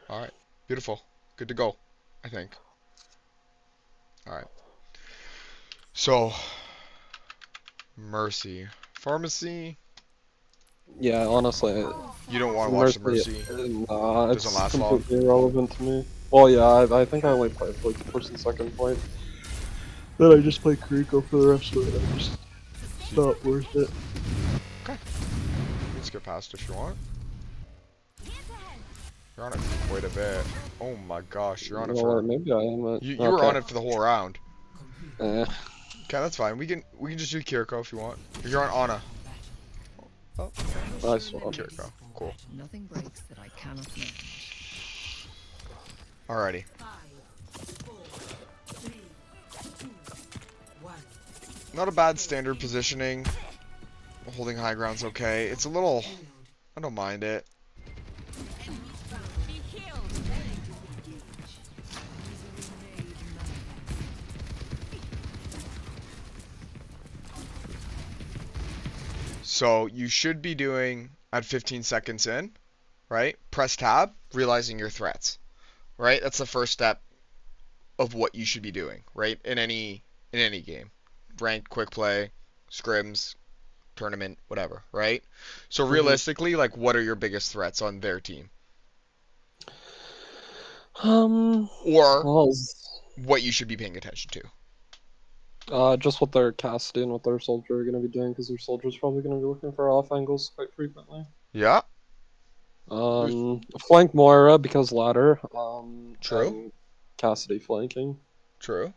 Alright. Beautiful. Good to go, I think. Alright. So, Mercy. Pharmacy. Yeah, honestly, You don't want to watch the Mercy, Mercy. Doesn't it's last long. completely irrelevant to me. Well, yeah, I think I only play for like the first and second point. Then I just play Kiriko for the rest of it. I just it's not worth it. Okay. You can skip past if you want. You're on it quite a bit. Oh my gosh, you're on it Well, for... maybe I am. You were Okay. on it for the whole round. Eh. Okay, that's fine. We can just do Kiriko if you want. You're on Ana. Oh, Nice one. Kiriko. Cool. Nothing breaks that I cannot mend. Alrighty. Not a bad standard positioning. Holding high ground's okay. It's a little... I don't mind it. So you should be doing at 15 seconds in, right? Press tab, realizing your threats, right? That's the first step of what you should be doing, right? In any game, ranked, quick play, scrims, tournament, whatever, right? So Mhm. realistically, like, what are your biggest threats on their team, Um. or Well, what you should be paying attention to? just what their casting and what their soldier are gonna be doing, because their soldier's probably gonna be looking for off angles quite frequently. Yeah, there's Flank Moira because ladder. true, And Cassidy flanking. true.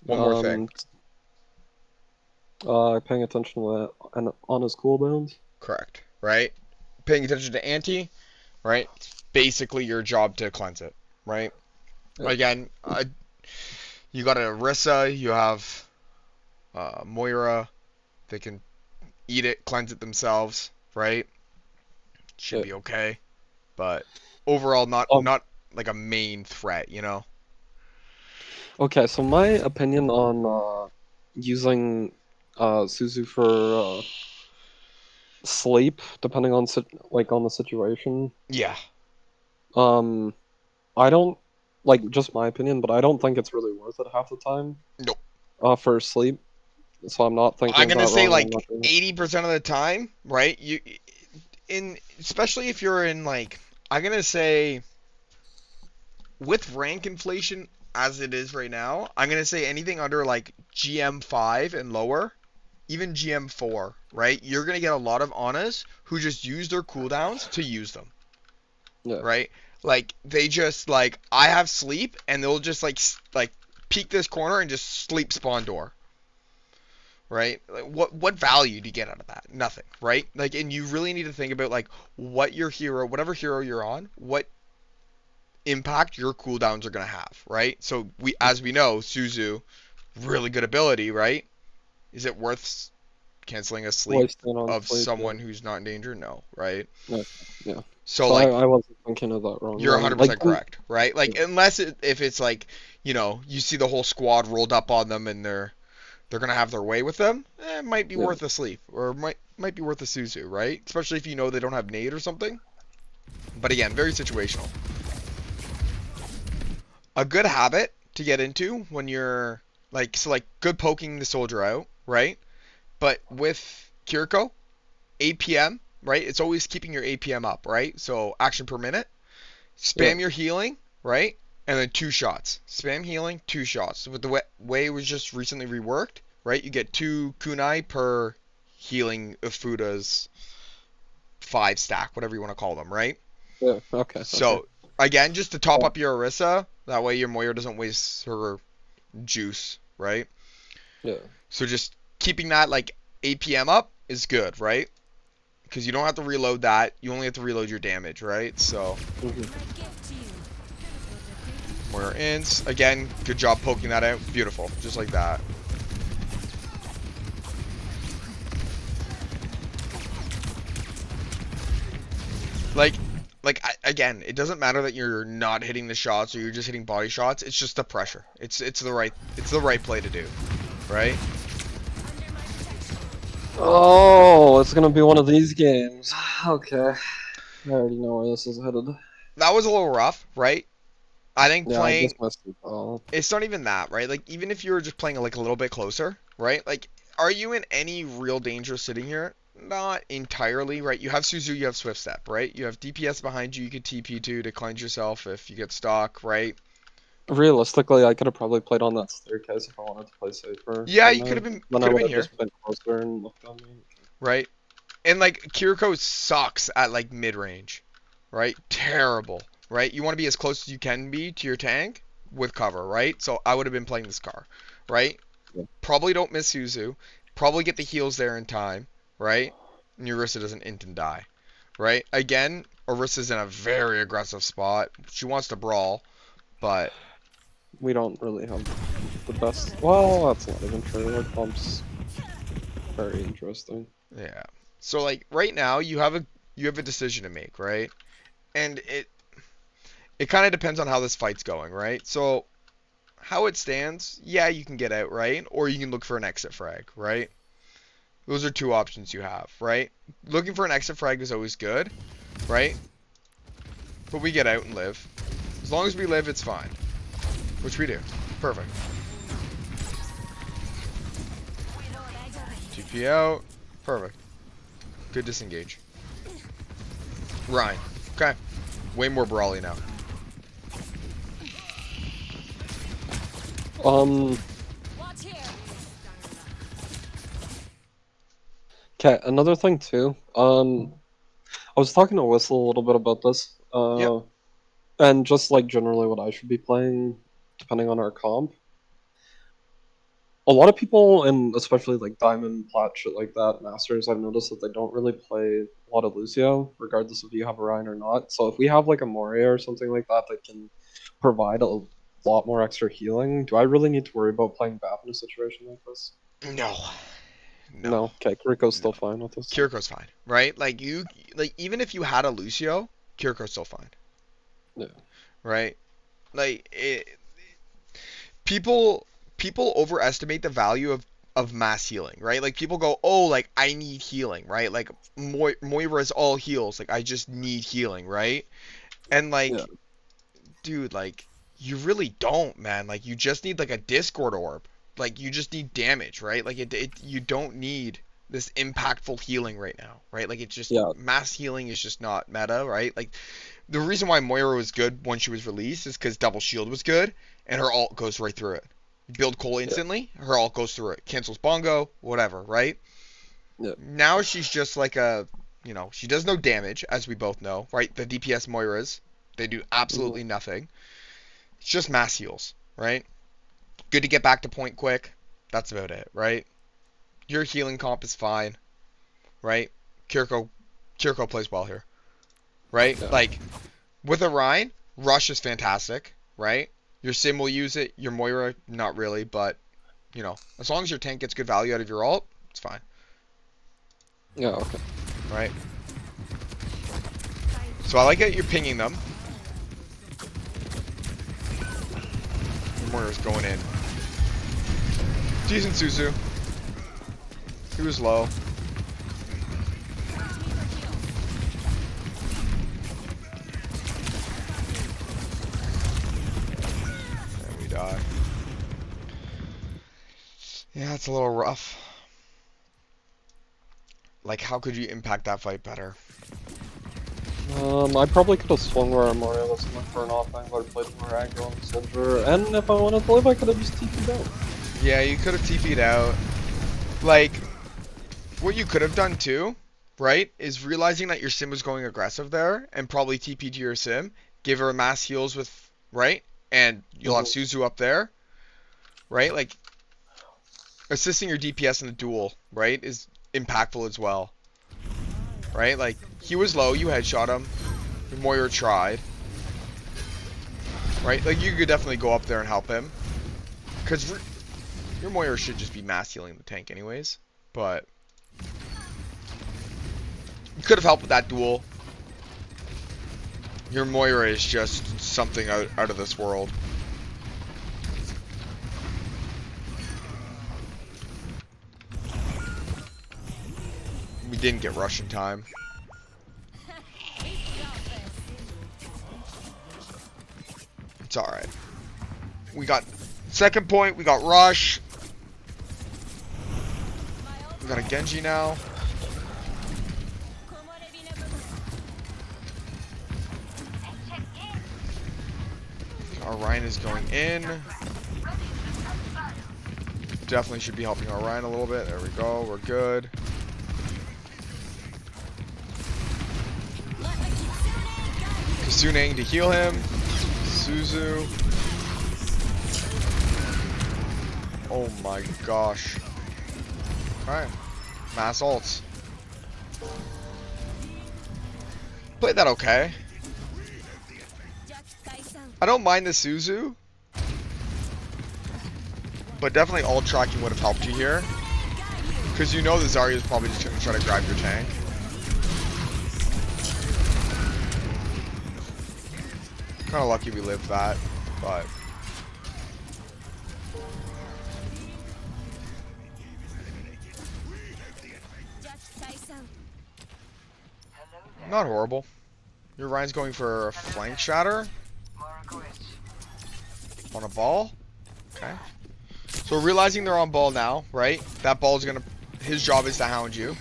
One more thing, Um, paying attention to that and on his cooldowns. correct, right? Paying attention to anti, right? It's basically your job to cleanse it, right? Yeah. Again, you got an Orisa, you have Moira. They can eat it, cleanse it themselves, right? Should Yeah. be okay. But overall, not Um. not like a main threat, you know? Okay, so my opinion on using Suzu for sleep, depending on like on the situation. Yeah. Um, I don't like just my opinion, but I don't think it's really worth it half the time. Nope. For sleep, so I'm not thinking I'm of gonna that say wrong. I'm like not doing it. 80% of the time, right? You in especially if you're in like I'm gonna say with rank inflation as it is right now, I'm gonna say anything under like GM5 and lower, even GM4, right? You're gonna get a lot of Anas who just use their cooldowns to use them, Yeah. right? Like they just like I have sleep and they'll just like peek this corner and just sleep spawn door, right? Like what value do you get out of that? Nothing, right? Like and you really need to think about like what your hero, whatever hero you're on, what impact your cooldowns are gonna have, right? So as we know, Suzu, really good ability, right? Is it worth canceling a sleep Wasting on of sleep. Yeah. someone who's not in danger? No, right? Yeah. Yeah. So So like I wasn't thinking of that wrong you're then. Like 100% correct, right? Like yeah. unless if it's like, you see the whole squad rolled up on them and they're going to have their way with them, it might be Yeah. worth a sleep or might be worth a Suzu, right? Especially if you know they don't have nade or something. But again, very situational. A good habit to get into when you're like good poking the soldier out, right? But with Kiriko, APM, right? It's always keeping your APM up, right? So action per minute. Yeah. Spam your healing, right? And then 2 shots. Spam healing, 2 shots. So with the way it was just recently reworked, right? You get 2 kunai per healing Ufuda's 5 stack, whatever you want to call them, right? Yeah. Okay. Okay. So again, just to top Yeah. up your Orisa, that way your Moira doesn't waste her juice, right? Yeah. So just keeping that like APM up is good, right? Because you don't have to reload that. You only have to reload your damage, right? So Mhm. Moira ins. Again, good job poking that out. Beautiful. Just like that. Like, again, it doesn't matter that you're not hitting the shots or you're just hitting body shots. It's just the pressure. It's the right play to do, right? Oh, it's gonna be one of these games. Okay. I already know where this is headed. that was a little rough, right? I think Yeah, I playing, guess my sleep. it's not even that, right? Like, even if you were just playing like a little bit closer, right? Like, are you in any real danger sitting here? Not entirely, right? You have Suzu, you have Swift Step, right? You have DPS behind you, you could TP to cleanse yourself if you get stuck, right? Realistically, I could have probably played on that staircase if I wanted to play safer. Yeah, Then you I, you then I could have would been have here, just been closer and looked on me. right? And like Kiriko sucks at like mid range, right? Terrible, right? You want to be as close as you can be to your tank with cover, right? So I would have been playing this car, right? Yeah. Probably don't miss Suzu. Probably get the heals there in time, right? And your Orisa doesn't int and die, right? Again, Orisa's in a very aggressive spot. She wants to brawl, but We don't really have the best. Well, that's not even true. Like bump's very interesting. yeah. So like right now you have a decision to make, right? And it kind of depends on how this fight's going, right? So how it stands, yeah, you can get out, right? Or you can look for an exit frag, right? Those are two options you have, right? Looking for an exit frag is always good, right? But we get out and live. As long as we live, it's fine. Which we do. Perfect. TP out. Perfect. Good disengage. Ryan. Okay. Way more brawly now. Okay, another thing too. I was talking to Whistle a little bit about this. Yep. And just like generally what I should be playing, depending on our comp. A lot of people, and especially like Diamond, Plat, shit like that, Masters, I've noticed that they don't really play a lot of Lucio, regardless if you have Orion or not. So if we have like a Moria or something like that that can provide a lot more extra healing, do I really need to worry about playing BAP in a situation like this? No. No. No. Okay, Rico's No. still fine with this. Kiriko's fine, right? Like even if you had a Lucio, Kiriko's still fine, Yeah. right? Like people people overestimate the value of mass healing, right? Like people go, oh, like I need healing, right? Like Moira's all heals, like I just need healing, right? And Yeah. like, dude, like you really don't, man. Like you just need like a Discord orb, like you just need damage, right? Like you don't need this impactful healing right now, right? Like it's just Yeah. mass healing is just not meta, right? Like the reason why Moira was good when she was released is because Double Shield was good, and her ult goes right through it. You build Cole Yeah. instantly, her ult goes through it. Cancels Bongo, whatever, right? Yeah. Now she's just like she does no damage, as we both know, right? The DPS Moiras, they do absolutely Mhm. nothing. It's just mass heals, right? Good to get back to point quick. That's about it, right? Your healing comp is fine, right? Kiriko plays well here, right? Yeah. Like with Orion, Rush is fantastic, right? Your Sim will use it. Your Moira, not really, but as long as your tank gets good value out of your ult, it's fine, Yeah. Okay. right? So I like that you're pinging them. Your Moira's going in. Decent Suzu. He was low. And we die. Yeah, it's a little rough. Like, how could you impact that fight better? I probably could have swung where Moria was going for an off angle or played more aggro on the soldier, and if I wanted to live, I could have just TP'd out. Yeah, you could have TP'd out. Like, what you could have done too, right, is realizing that your sim was going aggressive there, and probably TP to your sim, give her a mass heals with, right, and you'll have Suzu up there, right, like, assisting your DPS in the duel, right, is impactful as well, right, like, he was low, you headshot him, Moira tried, right, like, you could definitely go up there and help him, because your Moira should just be mass healing the tank anyways, but you could have helped with that duel. Your Moira is just something out of this world. We didn't get rush in time. It's alright. We got second point, we got Rush. We got a Genji now. Our Ryan is going in. Definitely should be helping our Ryan a little bit. There we go, we're good. Kasuneng to heal him. Suzu. Oh my gosh. Alright. Mass ults. Played that okay. I don't mind the Suzu. But definitely ult tracking would have helped you here. Because you know the Zarya is probably just going to try to grab your tank. Kind of lucky we lived that, but not horrible. Your Ryan's going for a flank shatter on a ball. Okay. So realizing they're on ball now, right? That ball is gonna. His job is to hound you.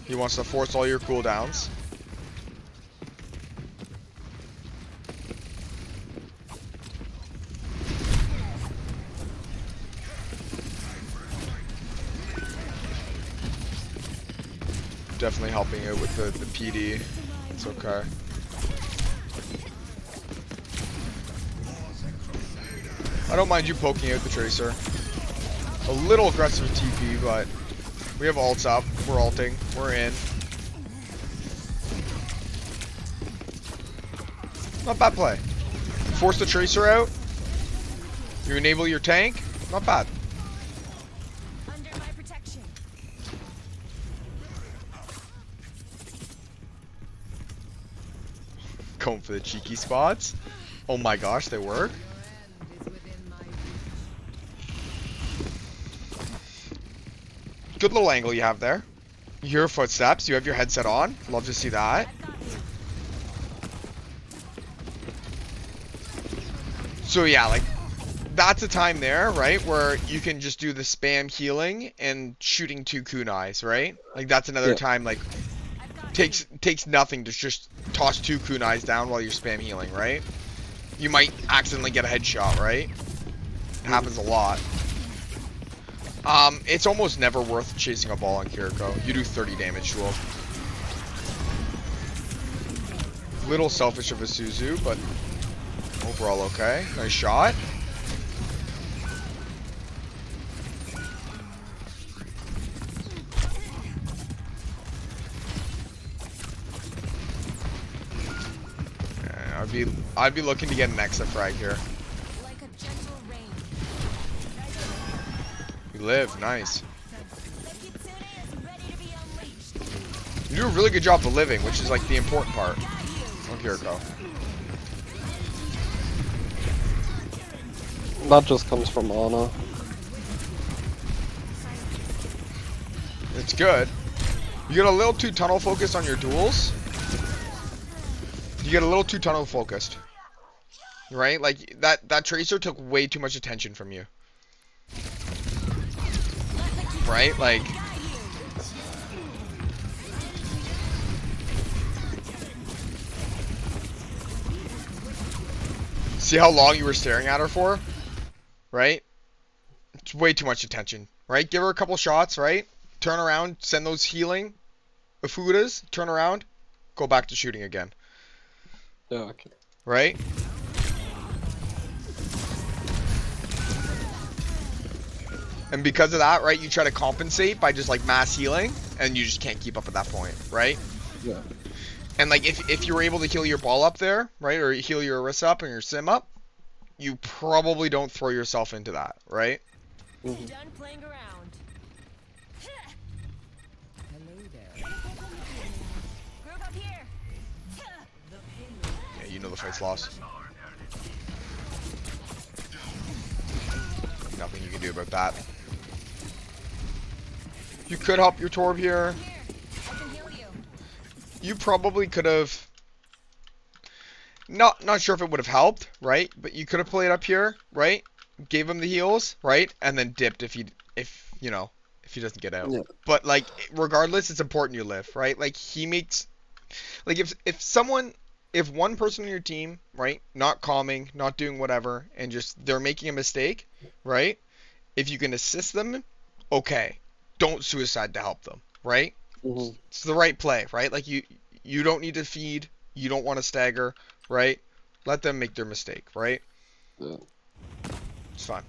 He wants to force all your cooldowns. Definitely helping it with the PD. It's okay. I don't mind you poking out the Tracer. A little aggressive TP, but we have ults up. We're ulting. We're in. Not bad play. Force the Tracer out. You enable your tank. Not bad. Going for the cheeky spots. Oh my gosh, they work. Good little angle you have there. You hear footsteps. You have your headset on. Love to see that. So yeah, like that's a time there, right, where you can just do the spam healing and shooting 2 kunais, right? Like that's another time, like takes nothing to just toss 2 kunais down while you're spam healing, right? You might accidentally get a headshot, right? It happens a lot. It's almost never worth chasing a ball on Kiriko. You do 30 damage to him. Little selfish of a Suzu, but overall okay. Nice shot. I'd be looking to get an exit frag here. We live, nice. You do a really good job of living, which is like the important part on Kiriko. That just comes from Ana. It's good. You get a little too tunnel focused on your duels. You get a little too tunnel focused. Right? Like that Tracer took way too much attention from you. Right? Like see how long you were staring at her for? Right? It's way too much attention. Right? Give her a couple shots, right? Turn around, send those healing Afudas, turn around, go back to shooting again. Yeah, okay. Right? And because of that, right, you try to compensate by just like mass healing, and you just can't keep up at that point, right? Yeah. And like if you were able to heal your ball up there, right, or heal your Orisa up and your Sim up, you probably don't throw yourself into that, right? Mm-hmm. Done playing around. Hello there. Group up here. Yeah, you know the fight's lost. Nothing you can do about that. You could help your Torb here. You probably could have... Not sure if it would have helped, right? But you could have played up here, right? Gave him the heals, right? And then dipped if he doesn't get out. Yeah. But like regardless, it's important you live, right? Like he makes like if one person on your team, right, not calming, not doing whatever, and just they're making a mistake, right? If you can assist them, okay. Don't suicide to help them, right? Hmm. It's the right play, right? Like you don't need to feed, you don't want to stagger, right? Let them make their mistake, right? Yeah. It's fine.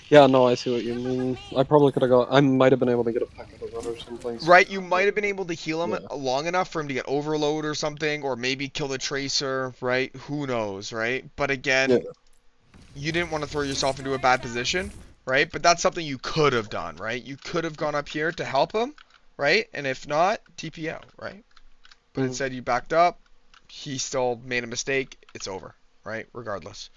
Yeah, no, I see what you mean. I probably could have got. I might have been able to get a peck out of that or something. Right, you might have been able to heal him Yeah. long enough for him to get overload or something, or maybe kill the tracer, right? Who knows, right? But again, Yeah. you didn't want to throw yourself into a bad position, right? But that's something you could have done, right? You could have gone up here to help him, right? And if not, TP out, right? But Mhm. instead you backed up, he still made a mistake, it's over, right? Regardless.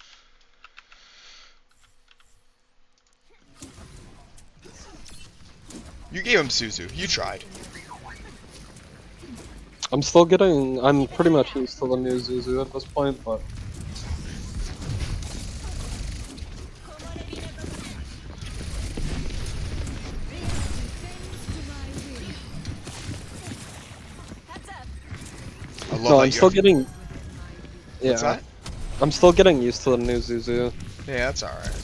You gave him Suzu. You tried. I'm still getting. I'm pretty much used to the new Zuzu at this point, but Heads up. I love no, that I'm you still have... getting. Yeah, What's that? I'm still getting used to the new Zuzu Yeah, that's alright.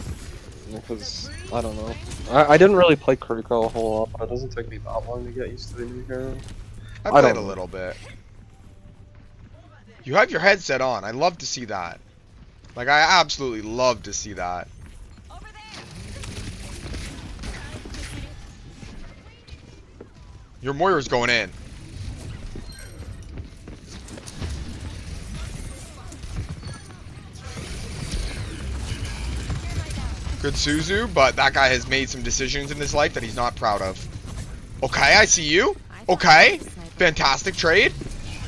because I don't know. I didn't really play Kuriko a whole lot, but it doesn't take me that long to get used to the new hero. I I played don't a know. little bit. You have your headset on. I love to see that. Like, I absolutely love to see that. Over there. Your Moira's going in. Good Suzu, but that guy has made some decisions in his life that he's not proud of. Okay, I see you. Okay. Fantastic trade.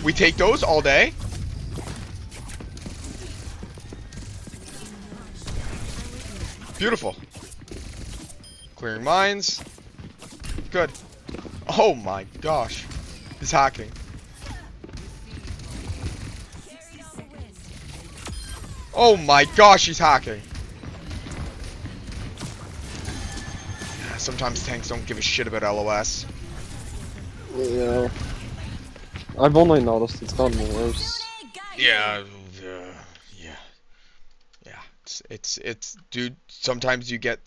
We take those all day. Beautiful. Clearing mines. Good. Oh my gosh. He's hacking. Carried on the wind. Oh my gosh, he's hacking. Sometimes tanks don't give a shit about LOS. Yeah, I've only noticed it's gotten worse. Yeah, it's dude. Sometimes you get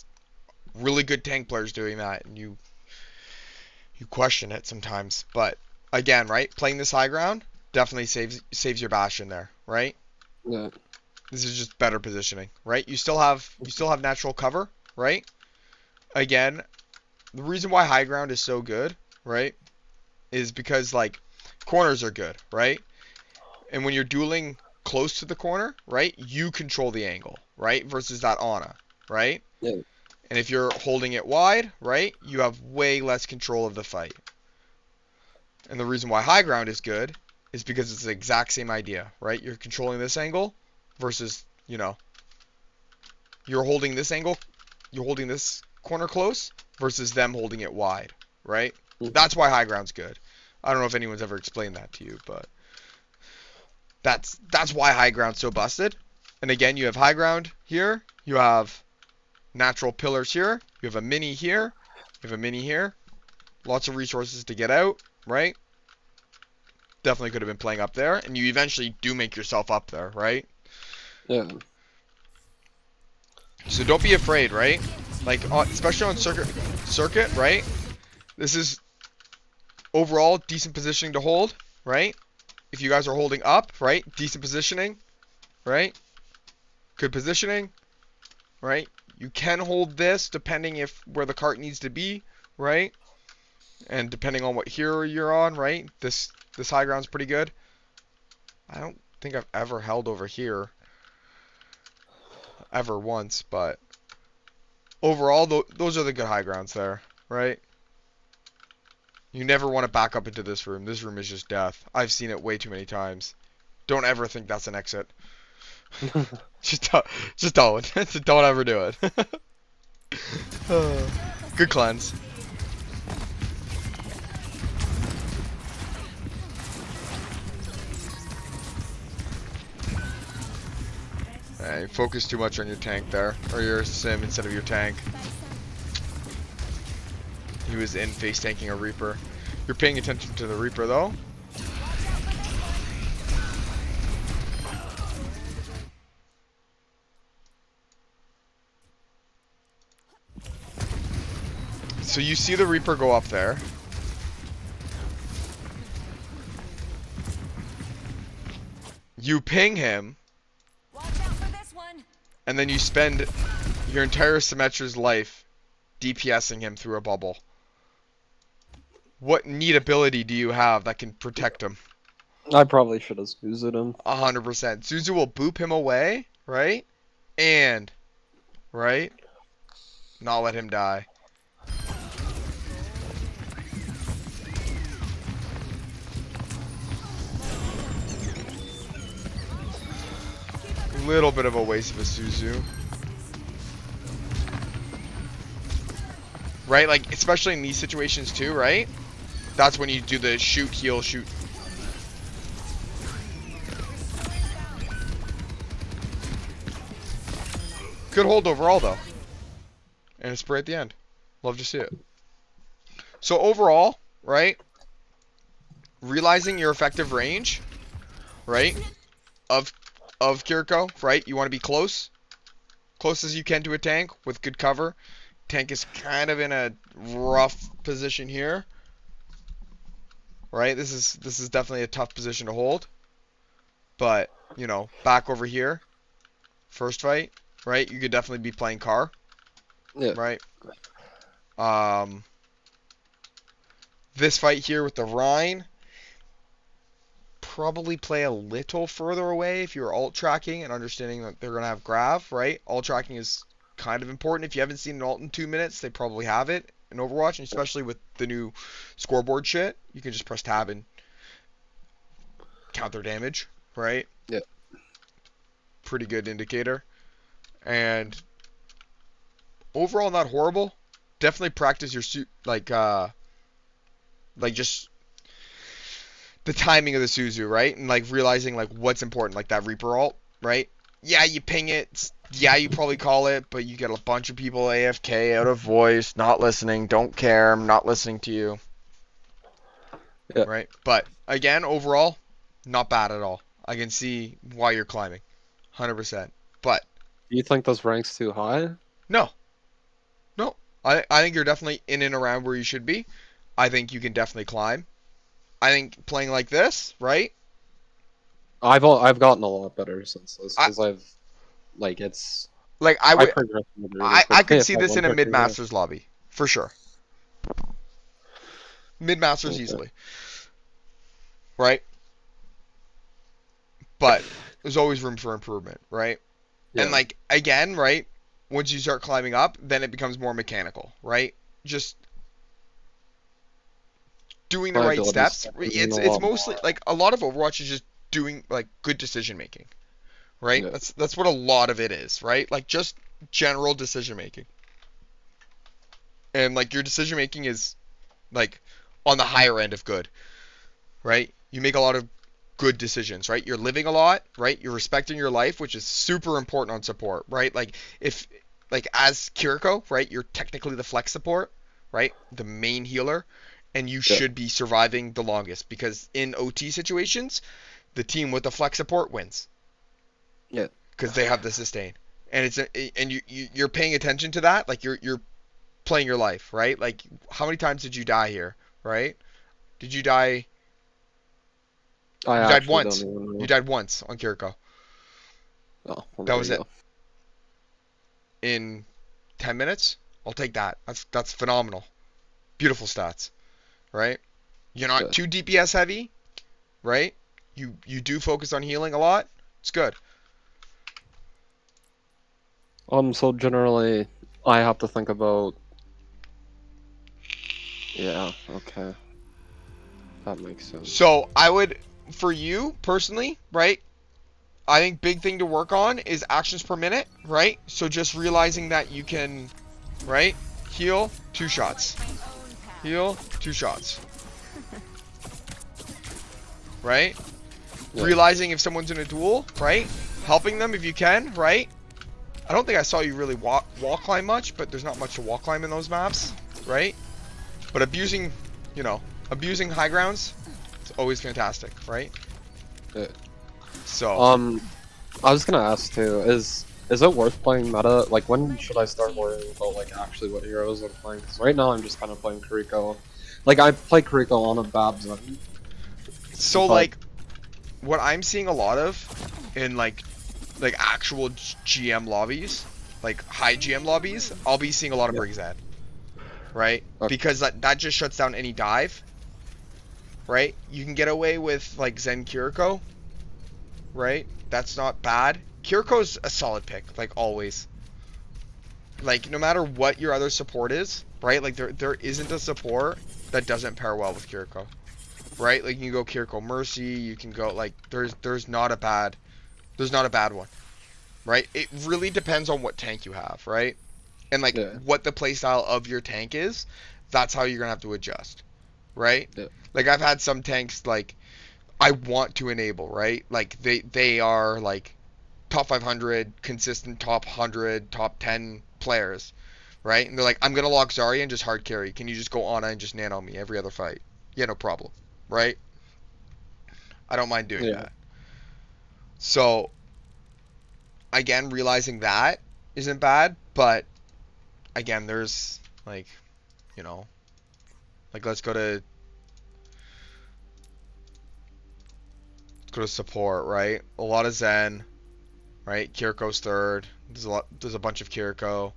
really good tank players doing that, and you question it sometimes. But again, right, playing this high ground definitely saves your Bastion there, right? Yeah, This is just better positioning, right? You still have natural cover, right? Again, the reason why high ground is so good, right, is because like corners are good, right? And when you're dueling close to the corner, right, you control the angle, right, versus that Ana, right? yeah, And if you're holding it wide, right, you have way less control of the fight. And the reason why high ground is good is because it's the exact same idea, right? You're controlling this angle versus, you're holding this angle, you're holding this corner close versus them holding it wide, right? Mhm. That's why high ground's good. I don't know if anyone's ever explained that to you, but that's why high ground's so busted. And again, you have high ground here, you have natural pillars here, you have a mini here, you have a mini here. Lots of resources to get out, right? Definitely could have been playing up there, and you eventually do make yourself up there, right? yeah. So don't be afraid, right? Like, especially on circuit, right? This is overall decent positioning to hold, right? If you guys are holding up, right? Decent positioning, right? Good positioning, right? You can hold this depending if where the cart needs to be, right? And depending on what hero you're on, right? This high ground's pretty good. I don't think I've ever held over here ever once, but overall, those are the good high grounds there, right? You never want to back up into this room. This room is just death. I've seen it way too many times. Don't ever think that's an exit. Just don't. Just don't ever do it. Good cleanse. Focus too much on your tank there, or your sim instead of your tank. He was in face tanking a Reaper. You're paying attention to the Reaper though. So you see the Reaper go up there. You ping him, Watch out for this one. and then you spend your entire Symmetra's life DPSing him through a bubble. What neat ability do you have that can protect him? I probably should have used him. 100%. Suzu will boop him away, right? And, right? Not let him die. Little bit of a waste of a Suzu. Right? Like, especially in these situations too, right? That's when you do the shoot, heal, shoot. Good hold overall, though. And a spray at the end. Love to see it. So overall, right? Realizing your effective range, right? Of Kiriko, right? You want to be close as you can to a tank with good cover. Tank is kind of in a rough position here, right? This is definitely a tough position to hold. But you know, back over here, first fight, right? You could definitely be playing car, Yeah. right? This fight here with the Rhine. Probably play a little further away if you're alt tracking and understanding that they're going to have grav, right? Alt tracking is kind of important. If you haven't seen an alt in 2 minutes, they probably have it in Overwatch, and especially with the new scoreboard shit, you can just press tab and count their damage, right? Yeah. Pretty good indicator. And overall, not horrible. Definitely practice your suit, like just the timing of the Suzu, right? And like realizing like what's important, like that Reaper ult, right? Yeah, you ping it. Yeah, you probably call it, but you get a bunch of people AFK, out of voice, not listening, don't care, I'm not listening to you. Yeah. Right? But again, overall, not bad at all. I can see why you're climbing. 100%. But Do you think this rank's too high? no. No. I think you're definitely in and around where you should be. I think you can definitely climb. I think playing like this, right? I've gotten a lot better since this because I've like it's Like I I would progressed really I quickly could if see I this in a wanted to, yeah. mid-masters lobby, for sure. Mid-masters Okay. easily. Right? But there's always room for improvement, right? Yeah. And like again, right? Once you start climbing up, then it becomes more mechanical, right? Just doing the My right abilities steps. start doing It's a lot mostly more. like a lot of Overwatch is just doing like good decision making. Right? Yeah. That's what a lot of it is, right? Like just general decision making. And like your decision making is like on the higher end of good. Right? You make a lot of good decisions, right? You're living a lot, right? You're respecting your life, which is super important on support, right? Like if like as Kiriko, right, you're technically the flex support, right? The main healer, and you should be surviving the longest because in OT situations, the team with the flex support wins. Yeah. Because they have the sustain. And you're paying attention to that, like you're playing your life, right? Like how many times did you die here, right? Did you die? I You died actually once. don't even know. You died once on Kiriko. Oh, well, That there was you it. go. In 10 minutes? I'll take that. That's phenomenal. Beautiful stats, right? You're not Yeah. too DPS heavy, right? You do focus on healing a lot. It's good. So generally, I have to think about. Yeah. Okay. That makes sense. So I would, for you personally, right? I think big thing to work on is actions per minute, right? So just realizing that you can, right? Heal 2 shots. Heal 2 shots. Right? Yeah. Realizing if someone's in a duel, right? helping them if you can, right? I don't think I saw you really wall climb much, but there's not much to wall climb in those maps, right? But abusing, you know, abusing high grounds, it's always fantastic, right? Yeah. So, I was gonna ask too, is it worth playing meta? Like, when should I start worrying about like actually what heroes I'm playing? Because right now I'm just kind of playing Kiriko. Like, I play Kiriko on a bad zone. so but- like, what I'm seeing a lot of in like actual GM lobbies, like high GM lobbies, I'll be seeing a lot of Yeah. Brig Zed, right? Okay. Because that just shuts down any dive, right? You can get away with like Zen Kiriko, right? That's not bad. Kiriko's a solid pick, like always. Like no matter what your other support is, right? Like there isn't a support that doesn't pair well with Kiriko, right? Like you can go Kiriko Mercy, you can go like there's not a bad one, right? It really depends on what tank you have, right? And like Yeah. what the playstyle of your tank is. That's how you're gonna have to adjust, right? Yeah. Like I've had some tanks like I want to enable, right? Like they are like top 500, consistent top 100, top 10 players, right? And they're like, I'm gonna lock Zarya and just hard carry. Can you just go Ana and just nano me every other fight? Yeah, no problem, right? I don't mind doing that. So again, realizing that isn't bad, but again, there's like, you know, like let's go to support, right? A lot of Zen, right? Kiriko's third. There's a bunch of Kiriko,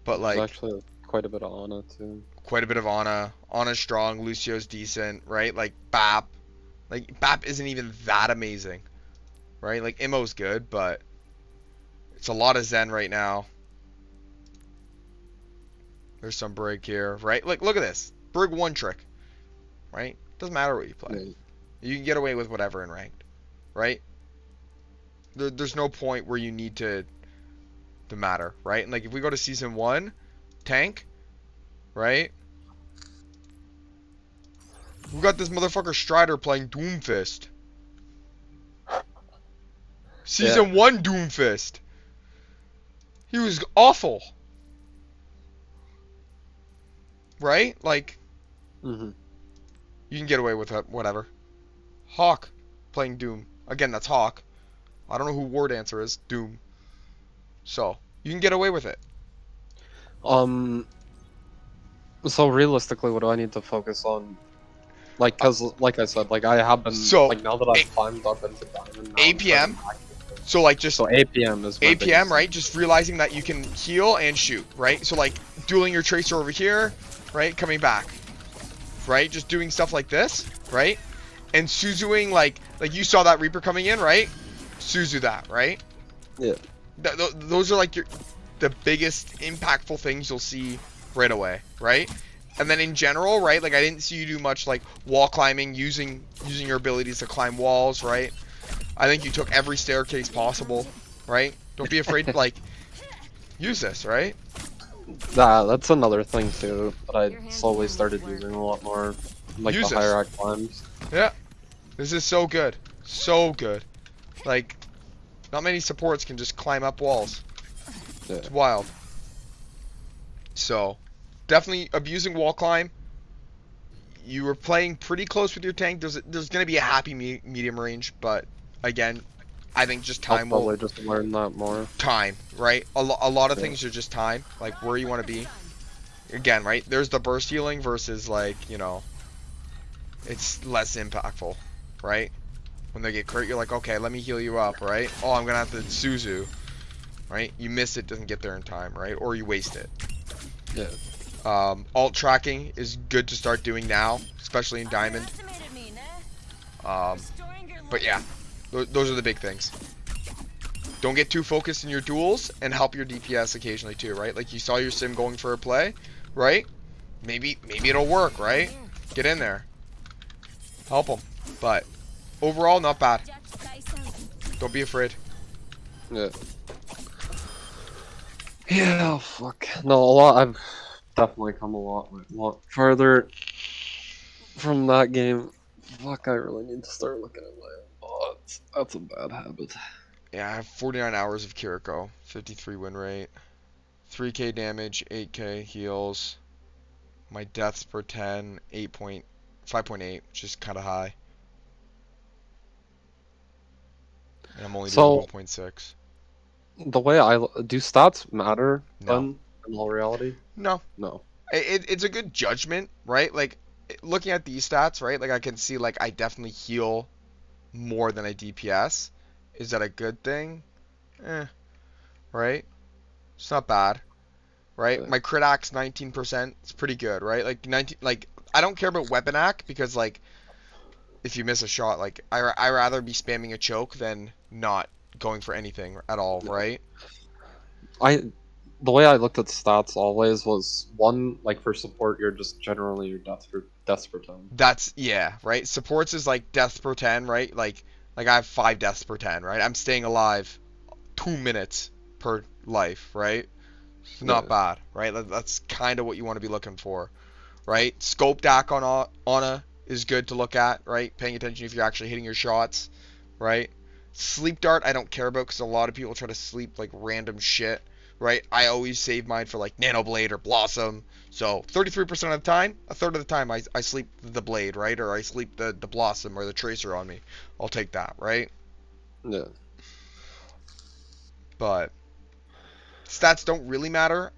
but There's like actually quite a bit of Ana too. quite a bit of Ana. Ana's strong. Lucio's decent, right? Like Bap, isn't even that amazing, right? Like Immo's good, but it's a lot of Zen right now. There's some Brig here, right? Like look at this, Brig one trick, right? Doesn't matter what you play. Yeah. You can get away with whatever in ranked, right? There's no point where you need to matter, right? And like if we go to season 1, tank, right? We got this motherfucker Strider playing Doomfist. Season 1 Doomfist. He was awful. Right? Like Mm-hmm. you can get away with whatever. Hawk playing Doom. Again, that's Hawk. I don't know who War Dancer is. Doom. So, you can get away with it. So realistically, what do I need to focus on? Like, cause like I said, like I have been, So, like now that I've climbed up into Diamond, now I'm APM? starting to activate. So like just So APM is my APM, biggest- right? Just realizing that you can heal and shoot, right? So like dueling your Tracer over here, right? Coming back, right? Just doing stuff like this, right? And Suzuing like you saw that Reaper coming in, right? Suzu that, right? Yeah. Those are like the biggest impactful things you'll see right away, right? And then in general, right? Like I didn't see you do much like wall climbing, using your abilities to climb walls, right? I think you took every staircase possible, right? Don't be afraid to like use this, right? That's another thing too that I slowly started using a lot more, like Use the this. higher I climbs. Yeah. This is so good. So good. Like, not many supports can just climb up walls. Yeah. It's wild. So, definitely abusing wall climb. You were playing pretty close with your tank. There's going to be a happy medium range, but again, I think just time I'll will probably just learn that more. time, right? A lot of Yeah. things are just time, like where you want to be. Again, right? There's the burst healing versus like, you know, it's less impactful, right? When they get crit, you're like, okay, let me heal you up, right? Oh, I'm gonna have to Suzu, right? You miss it, doesn't get there in time, right? Or you waste it. Yeah. Alt tracking is good to start doing now, especially in Diamond. But yeah, those are the big things. Don't get too focused in your duels, and help your DPS occasionally too, right? Like you saw your sim going for a play, right? Maybe it'll work, right? Get in there, help them. But overall, not bad. Don't be afraid. Yeah. Yeah, fuck. No, a lot. I've definitely come a lot further from that game. Fuck, I really need to start looking at my odds. That's a bad habit. Yeah, I have 49 hours of Kiriko, 53 win rate, 3k damage, 8k heals. My deaths per 10, 5.8, which is kind of high. And I'm only doing So 1.6. the way do stats matter No. then in all reality? No. No. It's a good judgment, right? Like, looking at these stats, right? Like, I can see, like, I definitely heal more than I DPS. Is that a good thing? Right? It's not bad, right? Yeah. My crit axe 19%. It's pretty good, right? Like 19, like I don't care about weapon act because like if you miss a shot, like I rather be spamming a choke than not going for anything at all, Yeah. right? I the way I looked at stats always was one, like for support, you're just generally your deaths per time. That's yeah, right. Supports is like deaths per 10, right? Like I have 5 deaths per 10, right? I'm staying alive 2 minutes per life, right? It's not Yeah. bad, right? That's kind of what you want to be looking for, right? Scope DAC on Ana is good to look at, right? Paying attention if you're actually hitting your shots, right? Sleep dart I don't care about because a lot of people try to sleep like random shit, right? I always save mine for like Nano Blade or Blossom. So 33% of the time, a third of the time I sleep the Blade, right? Or I sleep the Blossom or the Tracer on me. I'll take that, right? Yeah. But stats don't really matter.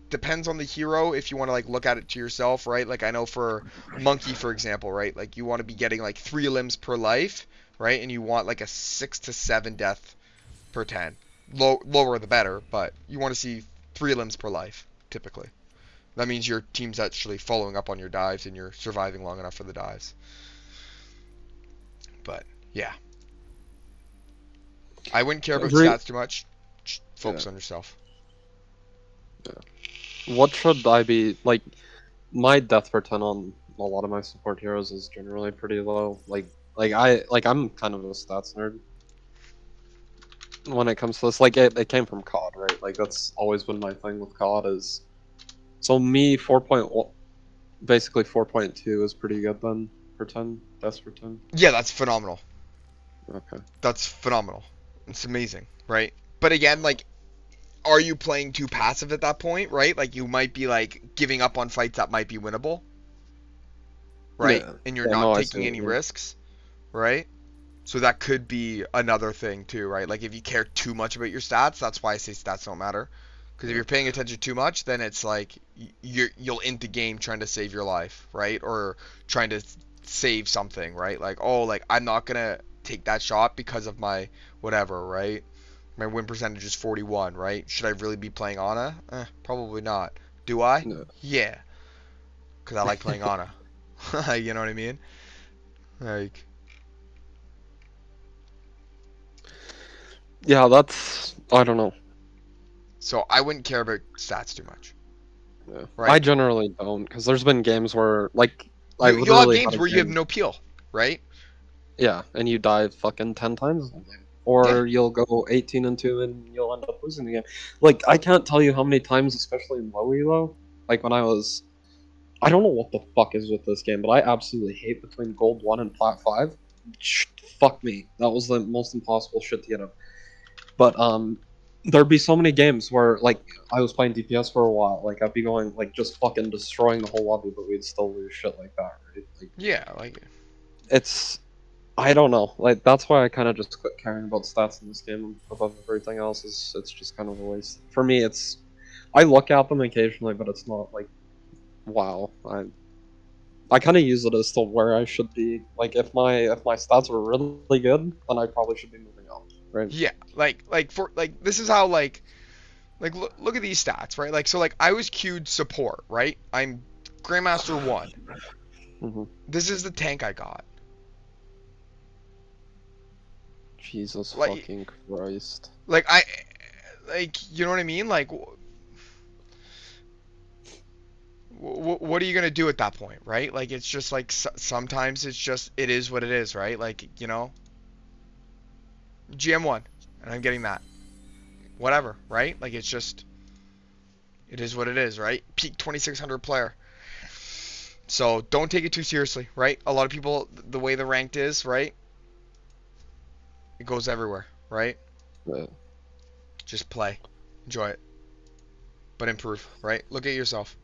Depends on the hero if you want to like look at it to yourself, right? Like I know for Monkey, for example, right? Like you want to be getting like 3 limbs per life, right? And you want like a 6 to 7 death per 10. Lower the better, but you want to see 3 limbs per life typically. That means your team's actually following up on your dives and you're surviving long enough for the dives. But yeah, I wouldn't care about Agree. stats too much. Just Yeah. focus on yourself. What should I be like? My death per ten on a lot of my support heroes is generally pretty low. I'm kind of a stats nerd when it comes to this. Like it came from COD, right? Like that's always been my thing with COD is so me 4.1, basically 4.2 is pretty good then per 10 deaths per 10. Yeah, that's phenomenal. Okay. That's phenomenal. It's amazing, right? But again, like are you playing too passive at that point, right? Like you might be like giving up on fights that might be winnable, right? Yeah. And you're Yeah. not No, I see taking what any you mean. risks, right? So that could be another thing too, right? Like if you care too much about your stats, that's why I say stats don't matter. Because if Yeah. you're paying attention too much, then it's like you'll end the game trying to save your life, right? Or trying to save something, right? Like oh, like I'm not gonna take that shot because of my whatever, right? My win percentage is 41, right? Should I really be playing Ana? Probably not. Do I? Yeah. Yeah, because I like playing Ana. You know what I mean? Like, Yeah, that's I don't know. so I wouldn't care about stats too much, Yeah. I right? generally don't because there's been games where like I You'll have literally had games a where you have game. no peel, right? Yeah, and you die fucking 10 times in the game. Yeah. Or you'll go 18-2 and you'll end up losing the game. Like, I can't tell you how many times, especially in low elo, like when I was. I don't know what the fuck is with this game, but I absolutely hate between Gold 1 and Plat 5. Fuck me. That was the most impossible shit to get up. But, there'd be so many games where, like, I was playing DPS for a while. Like, I'd be going, like, just fucking destroying the whole lobby, but we'd still lose shit like that, right? Like, Yeah, like it's I don't know. Like that's why I kind of just quit caring about stats in this game above everything else. Is it's just kind of a waste for me. It's I look at them occasionally, but it's not like wow. I kind of use it as to where I should be. Like if my stats were really good, then I probably should be moving up. Right. yeah, like for like this is how like look at these stats, right? Like so like I was queued support, right? I'm Grandmaster 1. hmm This is the tank I got. Jesus Like fucking Christ. like I like you know what I mean? Like what are you gonna do at that point, right? Like it's just like sometimes it's just it is what it is, right? Like you know, GM1, and I'm getting that. Whatever, right? Like it's just it is what it is, right? Peak 2600 player. So don't take it too seriously, right? A lot of people, the way the ranked is, right? It goes everywhere, right? Just play, enjoy it, but improve. Right? Look at yourself.